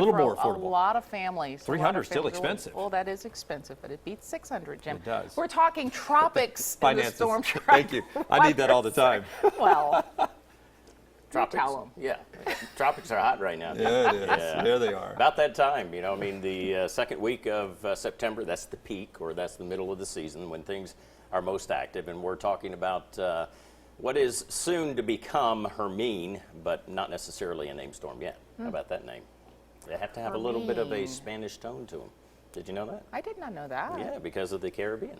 A little for more a affordable. lot of families. 300 is still expensive. Well, that is expensive, but it beats 600, Jim. It does. We're talking tropics in the Finances. storm track. Thank you. I need that all the time. Well, Tropics. tell 'em. Yeah, tropics are hot right now. Yeah, it is. Yeah. There they are. About that time, I mean, the second week of September, that's the peak, or that's the middle of the season when things are most active. And we're talking about what is soon to become Hermine, but not necessarily a named storm yet. How about that name? They have to have a little bit of a Hermine. Spanish tone to them. Did you know that? I did not know that. Yeah, because of the Caribbean.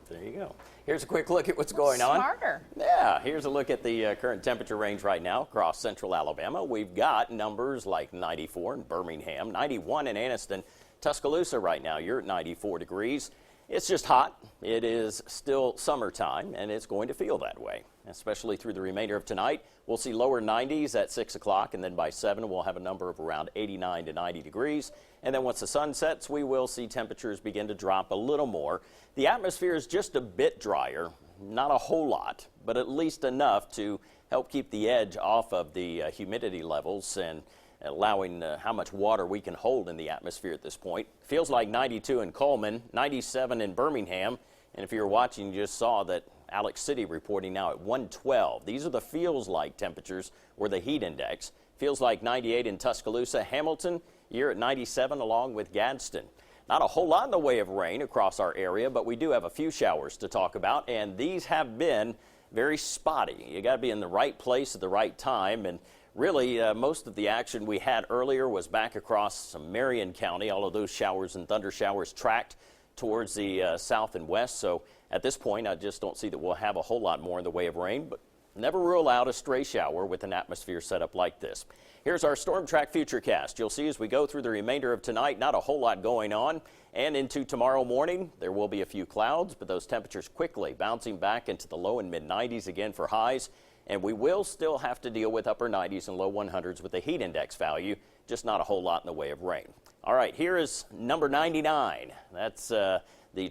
There you go. Here's a quick look at what's going on. Smarter. Yeah, here's a look at the current temperature range right now across central Alabama. We've got numbers like 94 in Birmingham, 91 in Anniston, Tuscaloosa right now. You're at 94 degrees. It's just hot. It is still summertime, and it's going to feel that way, especially through the remainder of tonight. We'll see lower 90s at 6 o'clock, and then by 7 we'll have a number of around 89 to 90 degrees. And then once the sun sets, we will see temperatures begin to drop a little more. The atmosphere is just a bit drier, not a whole lot, but at least enough to help keep the edge off of the humidity levels and allowing how much water we can hold in the atmosphere at this point. Feels like 92 in Coleman, 97 in Birmingham, and if you're watching, you just saw that Alex City reporting now at 112. These are the feels like temperatures or the heat index. Feels like 98 in Tuscaloosa. Hamilton, you're at 97 along with Gadsden. Not a whole lot in the way of rain across our area, but we do have a few showers to talk about, and these have been very spotty. You got to be in the right place at the right time, and really most of the action we had earlier was back across Marion County. All of those showers and thunder showers tracked towards the south and west, so at this point I just don't see that we'll have a whole lot more in the way of rain, but never rule out a stray shower with an atmosphere set up like this. Here's our Storm Track Futurecast. You'll see as we go through the remainder of tonight, not a whole lot going on. And into tomorrow morning, there will be a few clouds, but those temperatures quickly bouncing back into the low and mid 90s again for highs. And we will still have to deal with upper 90s and low 100s with the heat index value, just not a whole lot in the way of rain. All right, here is number 99. That's the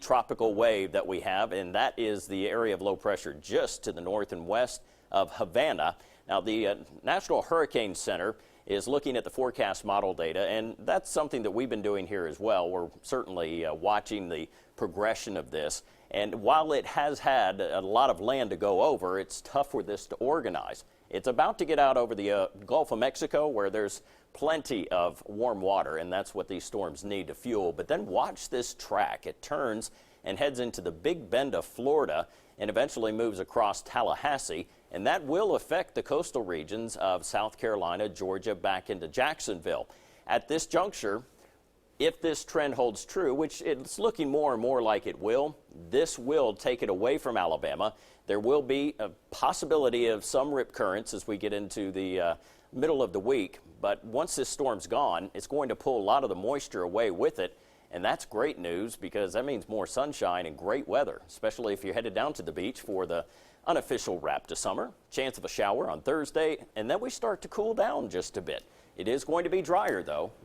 tropical wave that we have, and that is the area of low pressure just to the north and west of Havana. Now, the National Hurricane Center is looking at the forecast model data, and that's something that we've been doing here as well. We're certainly watching the progression of this. And while it has had a lot of land to go over, it's tough for this to organize. It's about to get out over the Gulf of Mexico, where there's plenty of warm water, and that's what these storms need to fuel. But then watch this track. It turns and heads into the Big Bend of Florida and eventually moves across Tallahassee, and that will affect the coastal regions of South Carolina, Georgia, back into Jacksonville. At this juncture, if this trend holds true, which it's looking more and more like it will, this will take it away from Alabama. There will be a possibility of some rip currents as we get into the middle of the week, but once this storm's gone, it's going to pull a lot of the moisture away with it. And that's great news because that means more sunshine and great weather, especially if you're headed down to the beach for the unofficial wrap to summer. Chance of a shower on Thursday, and then we start to cool down just a bit. It is going to be drier, though, with